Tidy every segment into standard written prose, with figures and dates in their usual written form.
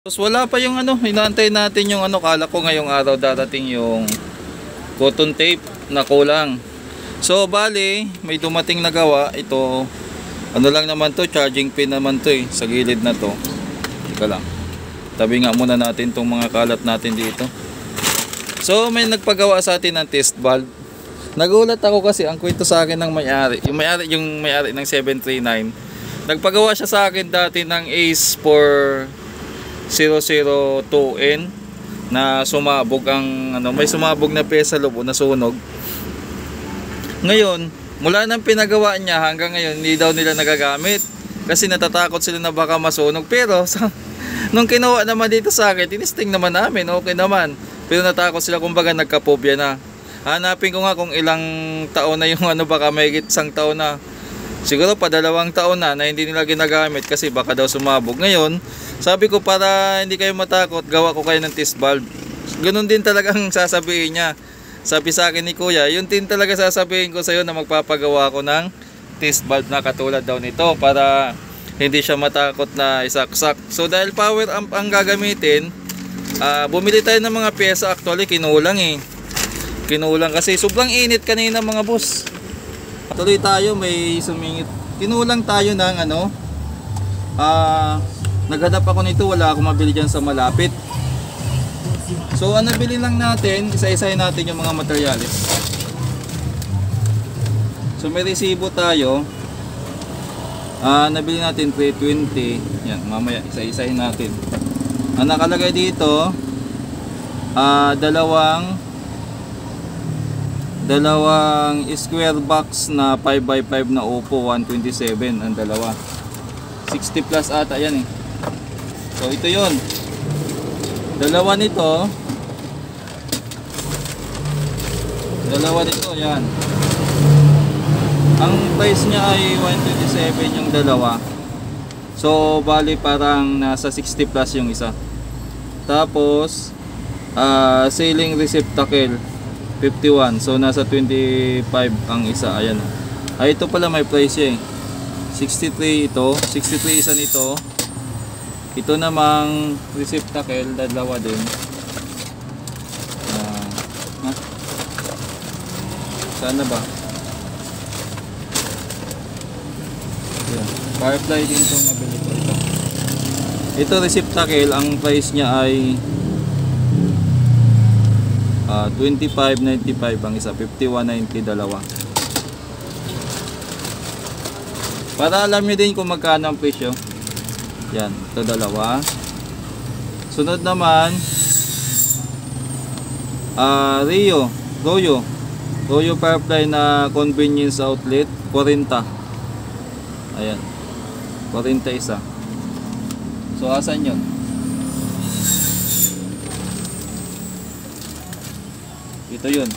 Tapos wala pa yung ano, inaantay natin yung ano, kala ko ngayong araw darating yung cotton tape na kulang. So bali, may dumating na gawa. Ito, ano lang naman to, charging pin naman to sa gilid na to. Teka lang, tabi nga muna natin tong mga kalat natin dito. So may nagpagawa sa atin ng test valve. Nagulat ako kasi ang kwento sa akin ng may-ari, yung may-ari ng 739. Nagpagawa siya sa akin dati ng Ace 402N na sumabog ang ano, may sumabog na pyesa loob o nasunog. Ngayon, mula nang pinagawa niya hanggang ngayon hindi daw nila nagagamit kasi natatakot sila na baka masunog. Pero nung kinuha naman dito sa akin, tinisting naman namin, okay naman. Pero natakot sila, kumbaga nagka-phobia na. Hanapin ko nga kung ilang taon na yung ano, baka may isang taon na. Siguro pa 2 taon na hindi nila ginagamit kasi baka daw sumabog. Ngayon, sabi ko para hindi kayo matakot, gawa ko kayo ng test valve. Ganun din talagang sasabihin niya. Sabi sa akin ni Kuya, yun din talaga sasabihin ko sa iyo na magpapagawa ko ng test valve na katulad daw nito para hindi siya matakot na isaksak. So dahil power amp ang gagamitin, bumili tayo ng mga pyesa. Actually kinulang Kinulang kasi sobrang init kanina mga boss. Tuloy tayo, may sumingit. Kinulang tayo ng ano, naghanap ako nito, wala akong mabili dyan sa malapit. So ang nabili lang natin, isa-isahin natin yung mga materyales. So may resibo tayo. Nabili natin 320. Yan, mamaya isa-isahin natin. Ang nakalagay dito, dalawang square box na 5x5 na Oppo 127 ang dalawa. 60 plus ata yan So ito yun. Dalawa nito yan. Ang price niya ay 127 yung dalawa. So bali parang nasa 60 plus yung isa. Tapos ceiling receptacle 51. So nasa 25 ang isa. Ayan. Ito pala may price siya 63 ito. 63 isa nito. Ito namang receptacle, dalawa din. Sana ba? Ayan. Firefly din itong nabili ko ito. Ito receptacle, ang price niya ay 25.95 ang isa, 51.90 dalawa. Para alam niyo din kung magkano ang presyo. Yan, ito dalawa. Sunod naman Royo Firefly na convenience outlet 40. Ayan, 40 isa. So asan yun? Ito yun,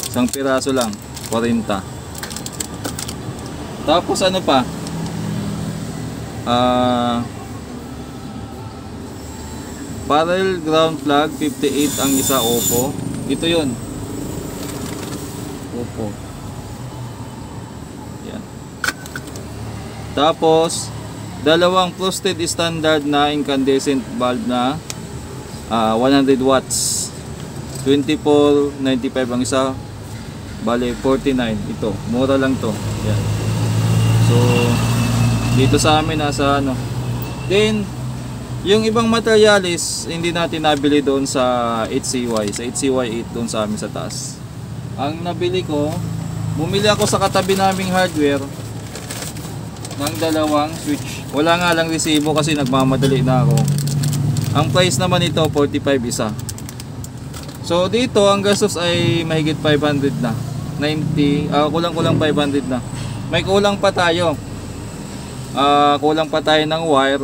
isang piraso lang, 40. Tapos ano pa, parallel ground plug 58 ang isa, Oppo. Ito yun, Oppo. Yan. Tapos dalawang frosted standard na incandescent bulb na 100 watts, 24.95 ang isa, bale 49. Ito, mura lang to. Yan. So dito sa amin nasa ano. Then yung ibang materials hindi natin nabili doon sa HCY 8 doon sa amin sa taas. Ang nabili ko, bumili ako sa katabi naming hardware ng dalawang switch. Wala nga lang resibo kasi nagmamadali na ako. Ang price naman ito 45 isa. So dito ang gastos ay mahigit 500 na. 90, kulang-kulang 500 na. May kulang pa tayo. Kulang pa tayo ng wire.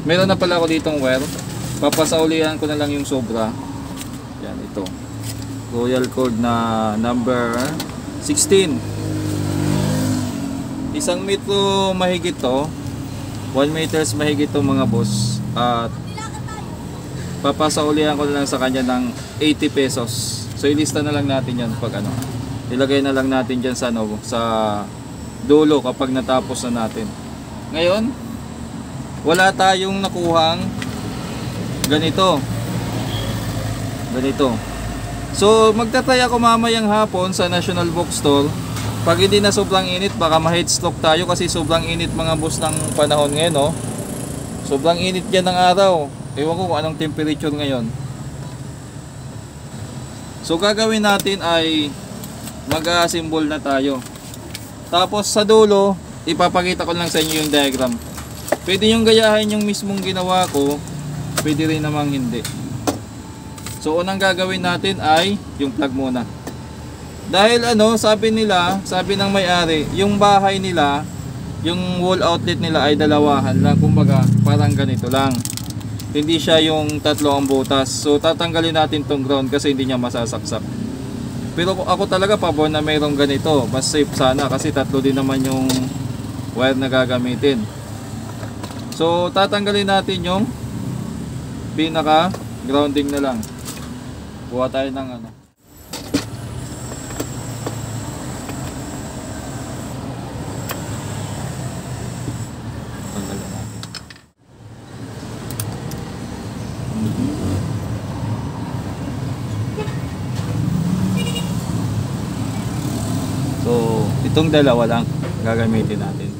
Meron na pala ako ditong wire. Papasaulihan ko na lang yung sobra. Yan, ito. Royal cord na number 16. Isang metro mahigit to. 1 meters mahigit to mga boss. At papasaulihan ko na lang sa kanya ng 80 pesos. So ilista na lang natin yan pag ano. Ilagay na lang natin dyan sa, ano, sa dulo kapag natapos na natin. Ngayon, wala tayong nakuhang ganito. So magtatry ako mamayang hapon sa National Bookstore. Pag hindi na sobrang init, baka ma-heatstroke tayo kasi sobrang init mga boss ng panahon ngayon, no? Sobrang init yan ng araw. Ewan ko kung anong temperature ngayon. So gagawin natin ay mag-assemble na tayo. Tapos sa dulo, ipapakita ko lang sa inyo yung diagram. Pwede yung gayahin yung mismong ginawa ko, pwede rin namang hindi. So unang gagawin natin ay yung plug muna. Dahil sabi ng may-ari, yung bahay nila, yung wall outlet nila ay dalawahan lang, kumbaga parang ganito lang. Hindi siya yung tatlo ang butas. So tatanggalin natin tong ground kasi hindi niya masasaksak. Pero ako talaga pabor na mayroong ganito, mas safe sana kasi tatlo din naman yung wire na gagamitin. So tatanggalin natin yung pinaka grounding na lang. Kuha tayo ng tanggalin natin. So itong dalawa lang gagamitin natin.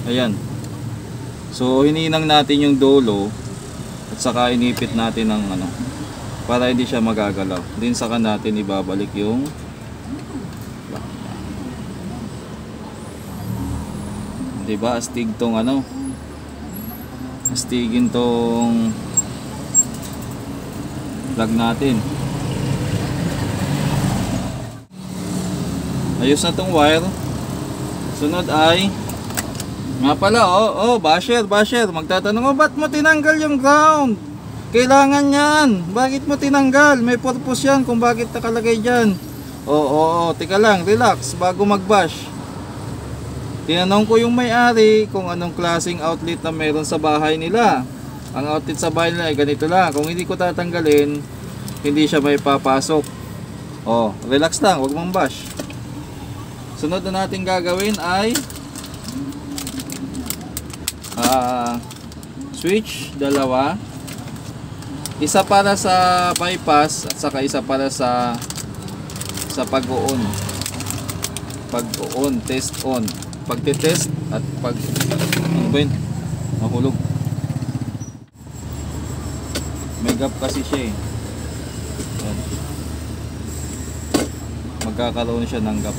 Ayan. So hininang natin yung dulo at saka inipit natin ng para hindi siya magagalaw. Din saka natin ibabalik yung diba astig tong astigin tong plug natin. Ayos na tong wire. Sunod ay nga pala, basher, magtatanong, ba't mo tinanggal yung ground? Kailangan yan. Bakit mo tinanggal? May purpose yan kung bakit nakalagay dyan. Tika lang, relax, bago mag-bash. Tinanong ko yung may-ari kung anong klaseng outlet na meron sa bahay nila. Ang outlet sa bahay nila ay ganito lang. Kung hindi ko tatanggalin, hindi siya may papasok. Relax lang, wag mong bash. Sunod na natin gagawin ay switch, dalawa. Isa para sa bypass at saka isa para sa pag-on. Pag-on, test on. Pagte-test at mahulog. May gap kasi siya eh. Yan. Magkakaroon siya ng gap.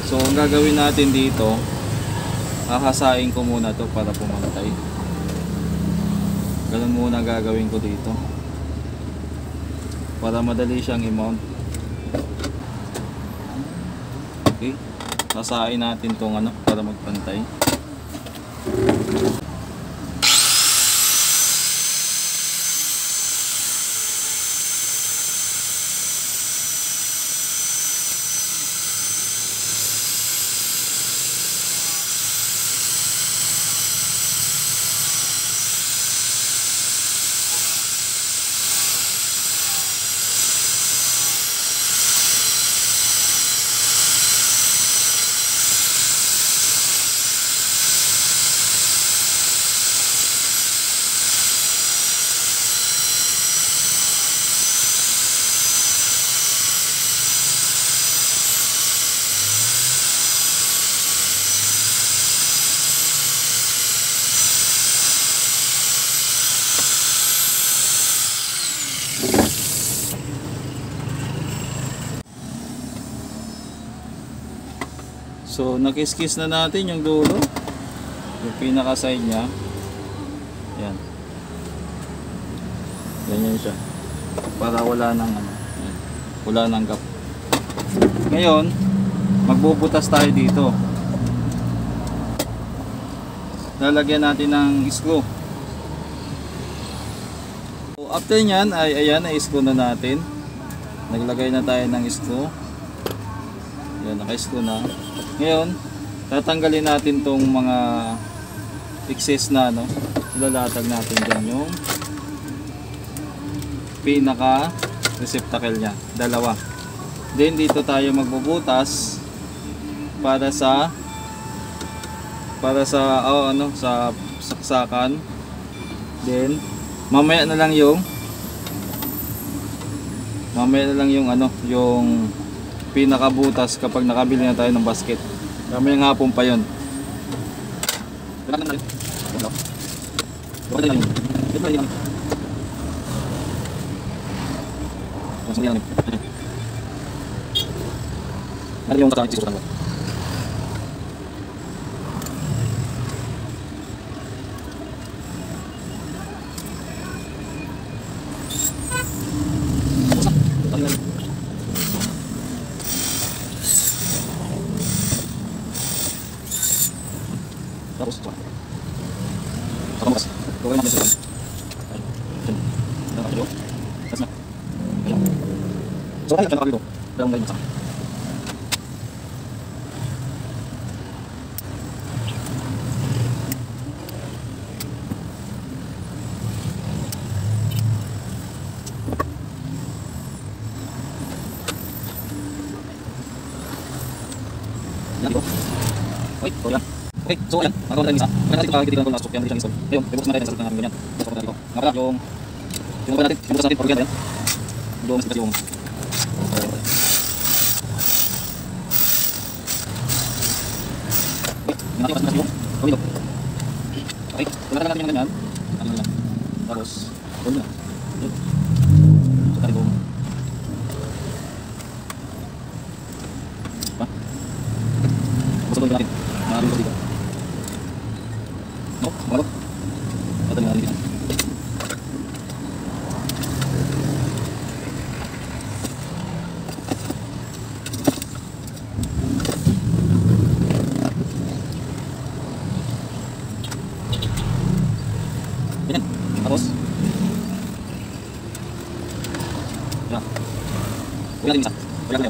So ang gagawin natin dito, hahasain ko muna to para pumantay. Ganun muna gagawin ko dito para madali siyang i-mount. Okay, hasain natin tong para magpantay. So nakis-kiss na natin yung dulo, yung pinaka side niya. Yan. Ganyan siya. Para wala nang ano, yan. Wala nang gap. Ngayon, magbubutas tayo dito. Lalagyan natin ng screw. So after nyan ay ayan, na-screw na natin. Naglagay na tayo ng screw. Yan, naka-screw na. Ngayon, tatanggalin natin tong mga excess na ano. Ilalatag natin dyan yung pinaka receptacle nya, dalawa. Then dito tayo magbubutas para sa sa saksakan. Then mamaya na lang yung ano, yung pinakabutas kapag nakabili na tayo ng basket. Mamayang hapon pa yun. Tapos ito. Saka bukas. Gawin natin ito. Ayun. Ayun. Tapos na. Ayun. So kaya nakakali ito. Kaya ang galing sa akin. Yan ito. Wait, so yan. Okay, so ayan, nagkaroon tayo ng isa. Kaya natin ito kakitikilan ito last week, yan, hindi siya install. Ngayon, ibukas natin sa natin ganyan. Tapos natin ito. Nga pala, yung ibukas natin, pag yan, doon mas yung okay, natin mas yung gawin ito. Okay, tulad natin yung ganyan. Ano na. Tapos, doon na. Yun. So natin doon. Pa? Tapos doon natin. Maraming ito dito. No, malo. Ito nga dito. Yan. Tapos. Yan. Uwi natin isa. Uwi natin.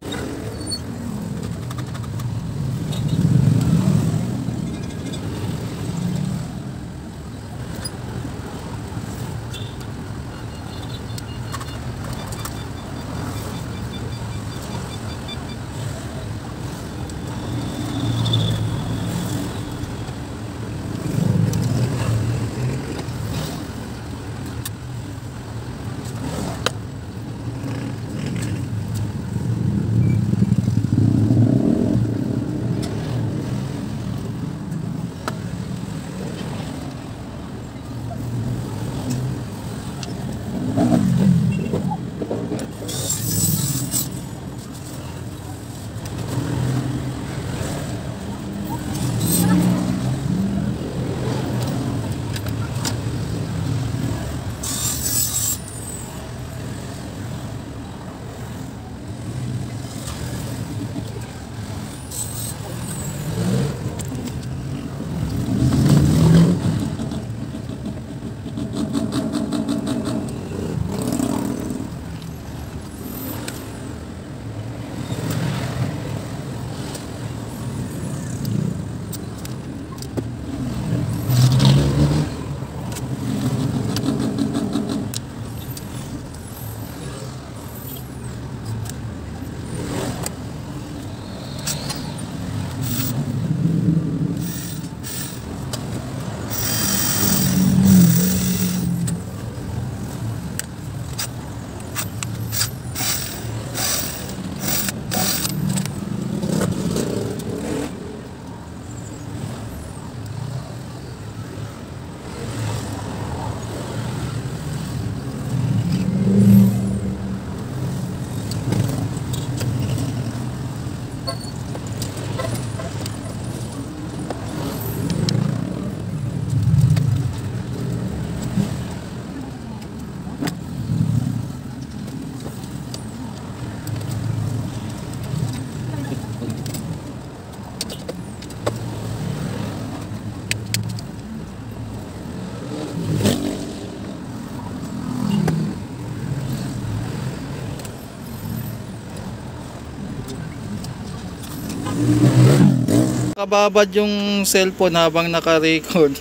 Kababad yung cellphone habang naka-record.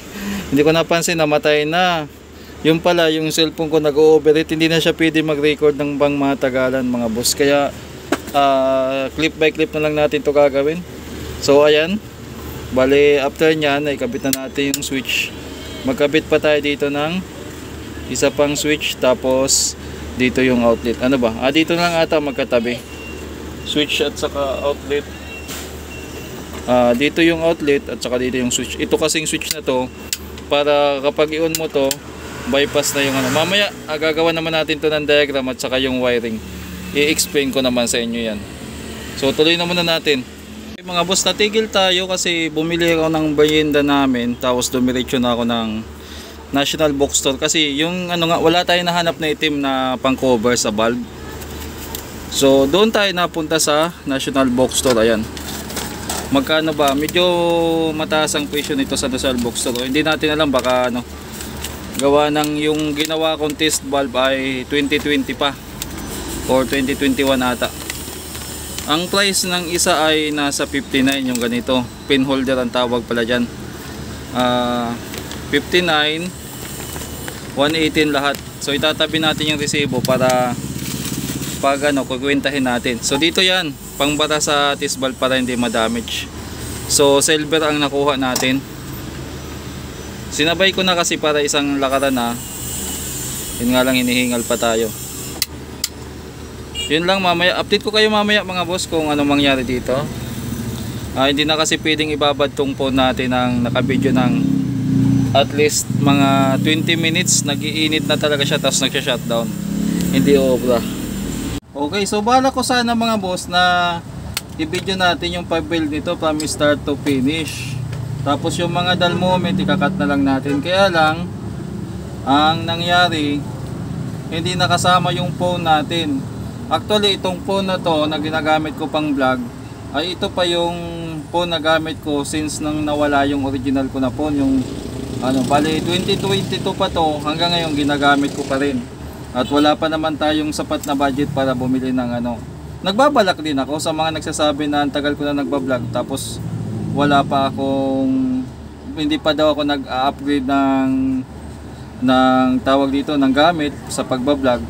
Hindi ko napansin, namatay na. Yung pala, yung cellphone ko nag-overheat, hindi na siya pwede mag-record ng bang matagalan mga boss. Kaya clip by clip na lang natin to gagawin. So ayan, bali after nyan ay kabit na natin yung switch. Magkabit pa tayo dito ng isa pang switch, tapos dito yung outlet. Ano ba? Dito lang ata magkatabi. Switch at saka outlet. Dito yung outlet at saka dito yung switch. Ito kasing switch na to, para kapag i-on mo to, bypass na yung ano. Mamaya gagawa naman natin to ng diagram at saka yung wiring. I-explain ko naman sa inyo yan. So tuloy na muna natin. Okay, mga boss, natigil tayo kasi bumili ako ng merienda namin, tapos dumiretso na ako ng National Bookstore kasi yung ano nga, wala tayong nahanap na itim na pang cover sa bulb. So doon tayo napunta sa National Bookstore. Ayan. Magkano ba? Medyo mataas ang presyo nito sa National Bookstore. Hindi natin alam, baka ano, gawa ng yung ginawa kong test bulb ay 2020 pa or 2021 ata. Ang price ng isa ay nasa 59, yung ganito, pin holder ang tawag pala dyan. 59, 118 lahat. So itatabi natin yung resibo para pag ano, kukwentahin natin. So dito yan, pangbara sa test bulb para hindi ma-damage. So silver ang nakuha natin. Sinabay ko na kasi para isang lakaran na. Yun nga lang, hinihingal pa tayo. Yun lang, mamaya update ko kayo mamaya mga boss kung ano mangyari dito. Hindi na kasi pwedeng ibabad tong phone natin ng nakabidyo ng at least mga 20 minutes. Nag-iinit na talaga siya, tapos nagsha-shutdown. Hindi obra. Okay, so bala ko sana mga boss na i-video natin yung pag-build nito from start to finish. Tapos yung mga dull moment ikakat na lang natin. Kaya lang ang nangyari, hindi nakasama yung phone natin. Actually itong phone na to na ginagamit ko pang vlog, ay ito pa yung phone na gamit ko since nang nawala yung original ko na phone. Yung ano, bali 2022 pa to, hanggang ngayon ginagamit ko pa rin. At wala pa naman tayong sapat na budget para bumili ng ano. Nagbabalak din ako sa mga nagsasabi na ang tagal ko na nagbablog, tapos wala pa akong, hindi pa daw ako nag-upgrade ng tawag dito, ng gamit sa pagbablog.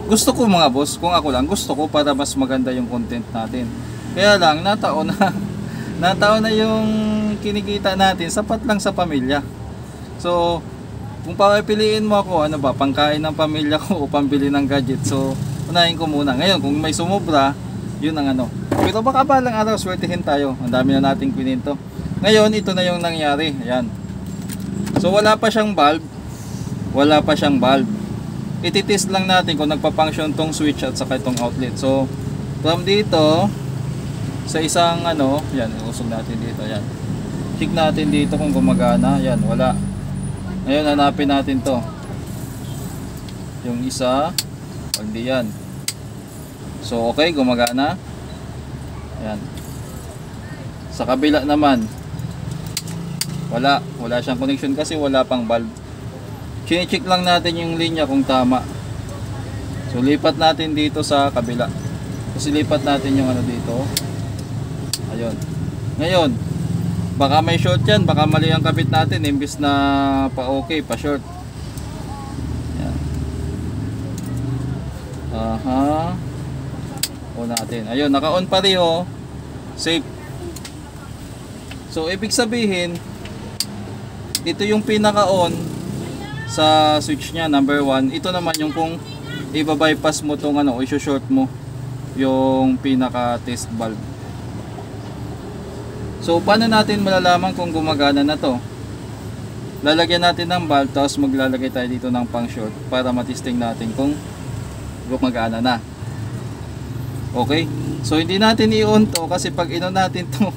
Gusto ko mga boss, kung ako lang, gusto ko para mas maganda yung content natin. Kaya lang, nataon na yung kinikita natin, sapat lang sa pamilya. So kung papipiliin mo ako, ano ba, pangkain ng pamilya ko o pambili ng gadget, so unahin ko muna. Ngayon kung may sumobra, yun ang ano. Pero baka balang araw swertihin tayo, ang dami na nating kininto. Ngayon ito na yung nangyari. Ayan. So wala pa siyang bulb, ititest lang natin kung nagpa-function tong switch at saka itong outlet. So from dito sa isang ano, yan, usog natin dito, yan. Check natin dito kung gumagana. Yan, wala. Ngayon hanapin natin to. Yung isa, hindi yan. So okay, gumagana. Yan. Sa kabila naman, wala siyang connection kasi wala pang bulb. Chine-check lang natin yung linya kung tama. So lipat natin dito sa kabila. Kasi lipat natin yung ano dito. Ayun. Ngayon, baka may short yan, baka mali ang kabit natin imbis na pa okay, pa short. Yan. Aha. On natin. Ayun, naka-on pa rin oh. Safe. So ibig sabihin, ito yung pinaka-on sa switch niya, number 1. Ito naman yung kung i-bypass mo tong ano, i-short mo yung pinaka test bulb. So paano natin malalaman kung gumagana na to? Lalagyan natin ng bulb, tapos maglalagay tayo dito ng pang short para matesting natin kung gumagana na. Okay? So hindi natin i-on to kasi pag in-on natin to,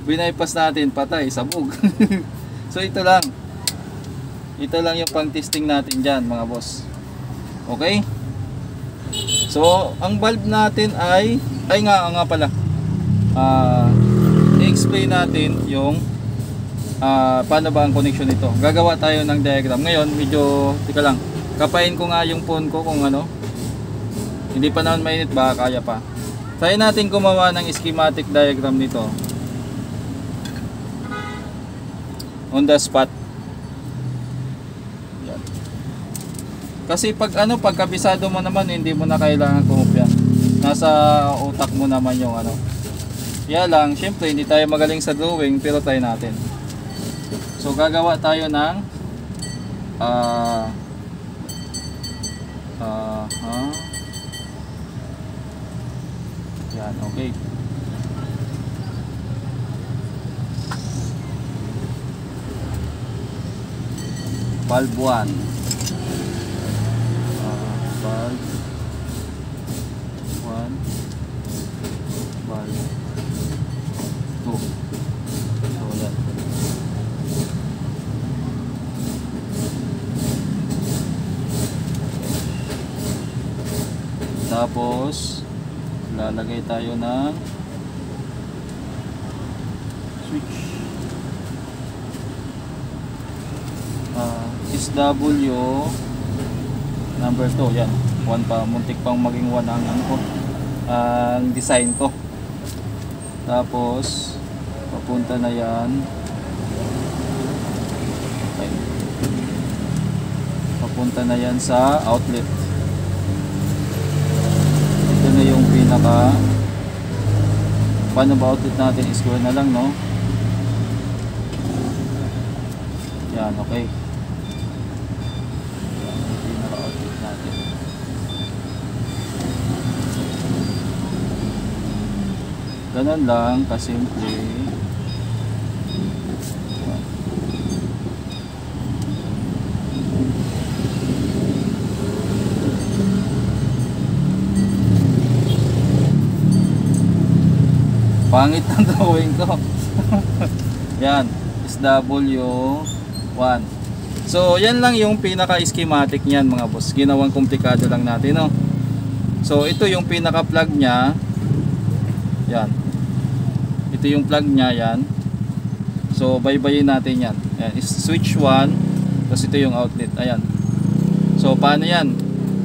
binaypass natin, patay, sabog. So ito lang yung pang testing natin dyan mga boss. Okay? So ang bulb natin ay nga pala, i-explain natin yung paano ba ang connection nito. Gagawa tayo ng diagram. Ngayon medyo, tika lang, kapain ko nga yung phone ko kung ano, hindi pa naman mainit, baka kaya pa. Try natin gumawa ng schematic diagram nito On the spot. Yan. Kasi pag pag kabisado mo naman, hindi mo na kailangan kumupya. Nasa utak mo naman yung Kaya lang, syempre hindi tayo magaling sa drawing, pero try natin. So gagawa tayo ng yan, okay. Valve 1, valve 1, valve 2. So yan. Tapos lalagay tayo ng switch SW number 2. Yan, 1 pa, muntik pang maging 1 ang design ko. Tapos papunta na yan, okay. Papunta na yan sa outlet. Ito na yung pinaka, paano ba outlet natin, square na lang, no? Yan, okay. Yan yung pinaka outlet natin. Ganun lang kasimple. Pangit ang drawing ko. Yan, SW1. So yan lang yung pinaka schematic niyan mga boss. Ginawang komplikado lang natin, no? So ito yung pinaka plug nya. Yan. Ito yung plug nya, yan. So baybayin natin yan. Yan is switch 1. Tapos ito yung outlet. Ayan. So paano yan?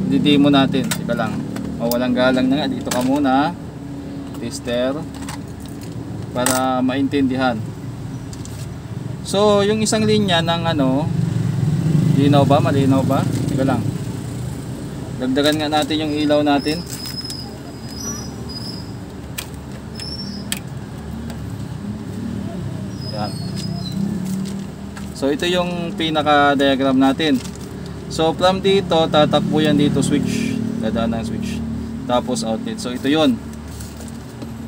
Didemo natin. Ika lang. O, walang galang na nga. Dito ka muna. Tester. Para maintindihan. So yung isang linya ng linaw ba? Malinaw ba? Ika lang. Dagdagan nga natin yung ilaw natin. Yan. So ito yung pinaka diagram natin. So from dito tatakbo yan dito, switch. Dadaan ng switch. Tapos outlet. So ito yun.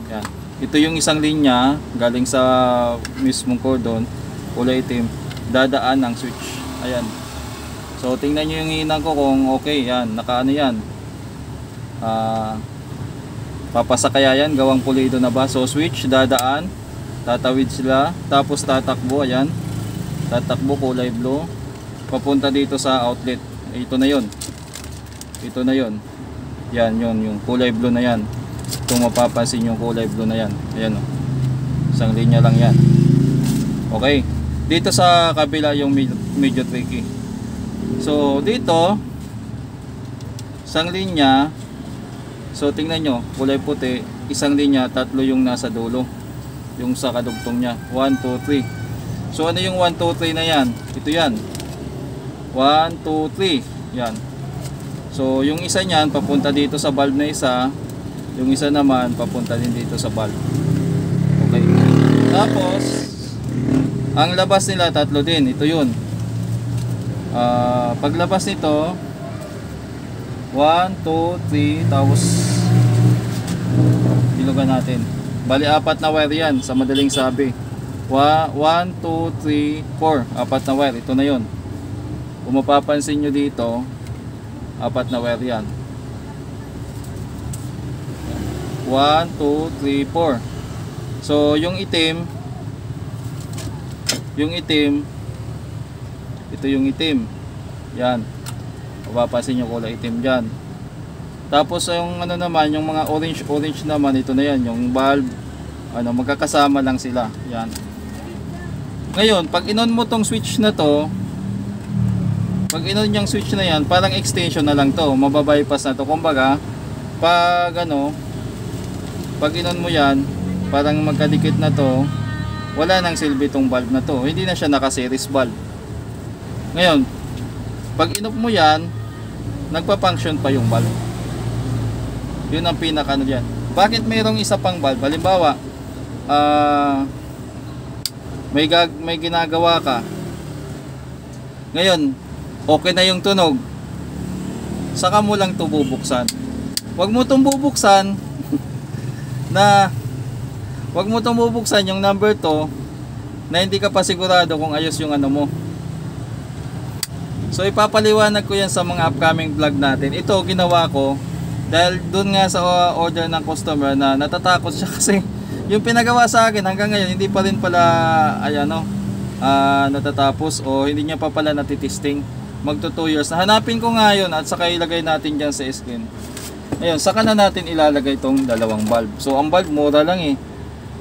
Yan. Ito yung isang linya galing sa mismong cordon, kulay itim, dadaan ng switch. Ayan. So tingnan nyo yung hinang ko kung okay. Yan, nakaano yan. Papasa kaya yan, gawang pulido na ba? So switch, dadaan, tatawid sila, tapos tatakbo. Ayan, tatakbo, kulay blue, papunta dito sa outlet. Ito na yon. Ito na yon. Yan, yun, yung kulay blue na yan. Kung mapapansin yung kulay blue na yan, ayan o, isang linya lang yan. Okay, dito sa kabila yung medyo tricky. So dito isang linya. So tingnan nyo, kulay puti, isang linya, tatlo yung nasa dulo, yung sa kadugtong nya. 1, 2, 3. So ano yung 1, 2, 3 na yan? Ito yan, 1, 2, 3. Yan. So yung isa nyan papunta dito sa valve na isa, yung isa naman papunta din dito sa valve. Okay. Tapos ang labas nila tatlo din. Ito yun. Paglabas nito 1, 2, 3. Tapos bilugan natin. Bali 4 na wire yan sa madaling sabi. 1, 2, 3, 4. 4 na wire. Ito na yun. Kung mapapansin nyo dito, 4 na wire yan. 1, 2, 3, 4. So yung itim, ito yung itim. Yan, mapapansin nyo kulay itim dyan. Tapos yung naman, yung mga orange naman, ito na yan, yung valve, magkakasama lang sila. Yan. Ngayon pag inon mo tong switch na to, pag inon yung switch na yan, parang extension na lang to, mababypass na to. Kumbaga pag pag inon mo yan, parang magkadikit na to, wala nang silbi tong valve na to, hindi na siya naka-series valve. Ngayon, pag inop mo yan, nagpa-function pa yung valve. Yun ang pinaka ano dyan. Bakit mayroong isa pang valve? Halimbawa, may ginagawa ka, ngayon okay na yung tunog, saka mo lang ito bubuksan. Huwag mo itong bubuksan yung number 2 na hindi ka pa sigurado kung ayos yung ano mo. So ipapaliwanag ko yan sa mga upcoming vlog natin. Ito ginawa ko dahil dun nga sa order ng customer na natatakot siya kasi yung pinagawa sa akin hanggang ngayon hindi pa rin pala natatapos o hindi niya pa pala natitesting. Magto 2 years. Hanapin ko nga yun at saka ilagay natin dyan sa screen. Ayun, saka na natin ilalagay itong dalawang valve. So ang valve mura lang eh.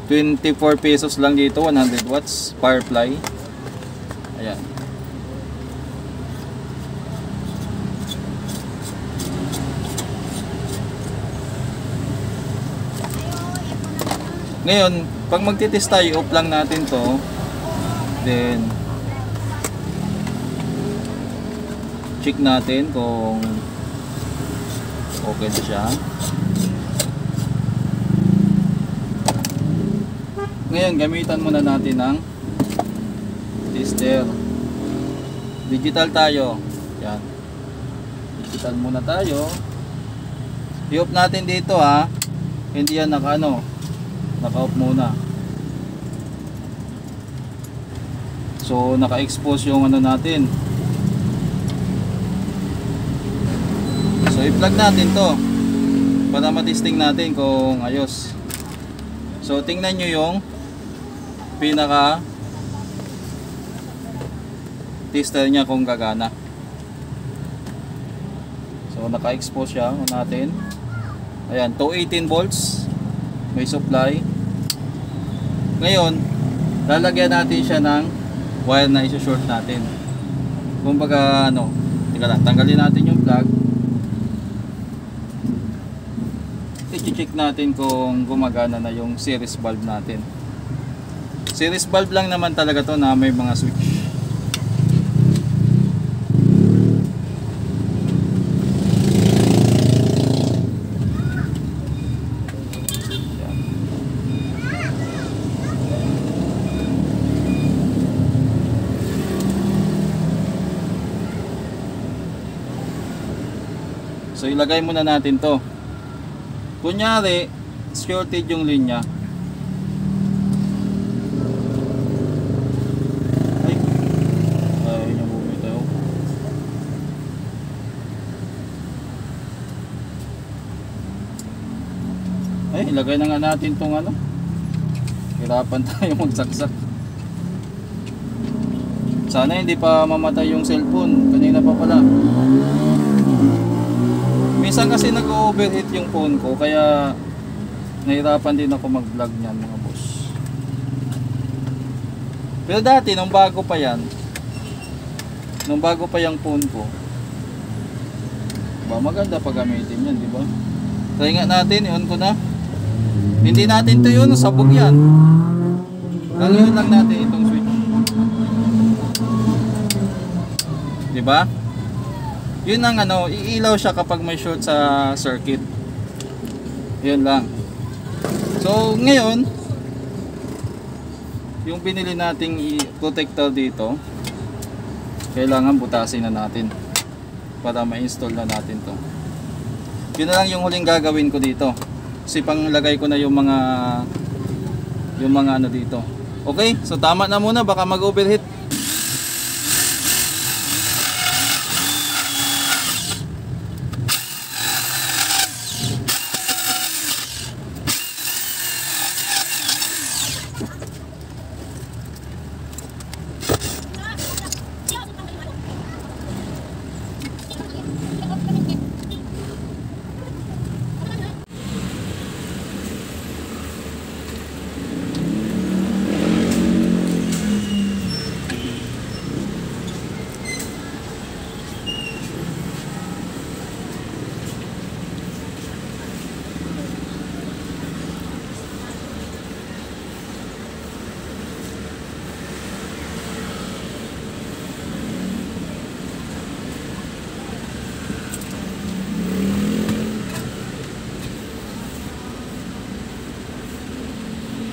24 pesos lang dito, 100 watts, Firefly. Ayan. Ngayon, pag magtitest tayo, off lang natin to. Then check natin kung okay na siya. Ngayon, gamitan muna natin ng tester. Digital tayo. Yan. Digital muna tayo. I-off natin dito ha. Hindi yan naka-off muna. So naka-expose yung natin. So i-plug natin to para matesting natin kung ayos. So tingnan nyo yung pinaka tester niya kung gagana. So naka-expose siya natin. Ayan, 218 volts may supply. Ngayon lalagyan natin siya ng wire na i-short natin. Kumbaga tika lang, tanggalin natin yung plug. I-check natin kung gumagana na yung series valve natin. Series valve lang naman talaga to na may mga switch. So ilagay muna natin to. Kunyari shorted yung linya. Ay yung bumitaw. Ay ilagay na nga natin tong hirapan tayo magsaksak. Sana hindi pa mamatay yung cellphone. Kanina pa pala. Minsan kasi nag-overheat yung phone ko kaya nahirapan din ako mag-vlog niyan mga boss. Pero dati nung bago pa yung phone ko, maganda pa gamitin yan, di ba? Try nga natin, i-on ko na. Hindi natin to yun, sabog yan. Lagyan lang natin itong switch. Di ba? Yun ang iilaw siya kapag may short sa circuit. Yun lang. So ngayon, yung binili nating protector dito, kailangan butasin na natin para ma-install na natin to. Yun na lang yung huling gagawin ko dito. Kasi panglagay ko na yung mga dito. Okay, so tama na muna, baka mag-overheat.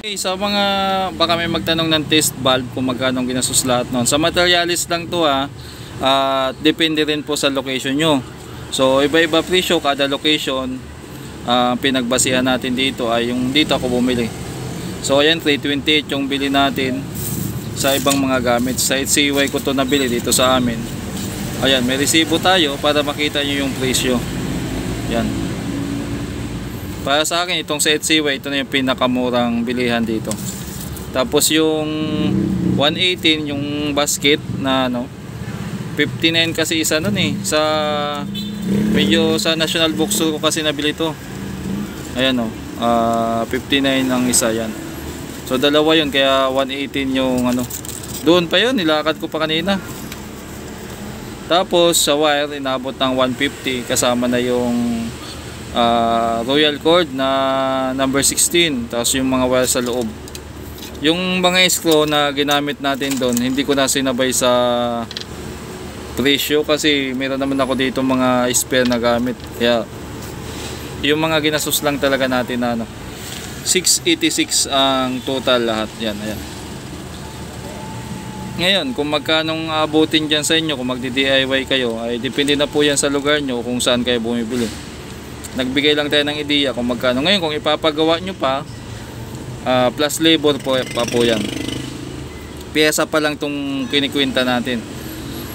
Okay, sa mga baka may magtanong ng test valve kung magkano ang ginastos lahat noon. Sa materialis lang to ha. At depende rin po sa location nyo. So iba-iba presyo kada location. Pinagbasihan natin dito ay yung dito ako bumili. So ayan, 328 yung bili natin sa ibang mga gamit. Sa HCY ko to nabili dito sa amin. Ayan, may resibo tayo para makita nyo yung presyo. Yan. Para sa akin itong sa HCY, ito na yung pinakamurang bilihan dito. Tapos yung 118 yung basket na 59 kasi isa nun eh. Sa medyo sa National Bookstore ko kasi nabili ito. Ayan 59 ang isa yan. So dalawa yun, kaya 118 yung doon pa yun, nilakad ko pa kanina. Tapos sa wire inabot ng 150 kasama na yung Royal Cord na number 16. Tapos yung mga wire sa loob. Yung mga screw na ginamit natin doon, hindi ko na sinabay sa presyo kasi meron naman ako dito mga spare na gamit. Kaya yung mga ginastos lang talaga natin na 686 ang total lahat. Yan, ayan. Ngayon, kung magkanong abutin dyan sa inyo, kung magdi-DIY kayo, ay depende na po yan sa lugar nyo kung saan kayo bumibili. Nagbigay lang tayo ng ideya kung magkano. Ngayon, kung ipapagawa nyo pa, plus labor pa po yan. Piyesa pa lang itong kinikwenta natin.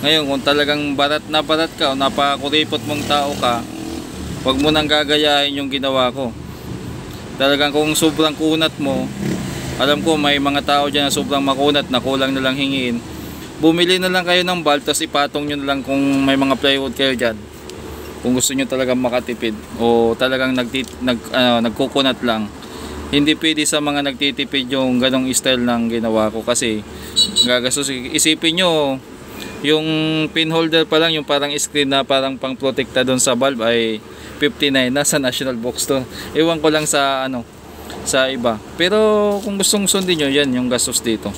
Ngayon, kung talagang barat ka o napakuripot mong tao ka, huwag mo nang gagayahin yung ginawa ko. Talagang kung sobrang kunat mo, alam ko may mga tao dyan na sobrang makunat na kulang na lang hingiin, bumili na lang kayo ng bulb, tapos ipatong nyo na lang kung may mga plywood kayo dyan. Kung gusto nyo talagang makatipid o talagang nagkukunat lang. Hindi pwede sa mga nagtitipid yung ganong style ng ginawa ko kasi gagastos. Isipin nyo, yung pin holder pa lang, yung parang screen na parang pang protekta doon sa bulb ay 59 na sa National Bookstore. Ewan ko lang sa sa iba. Pero kung gustong sundin nyo, yan yung gastos dito.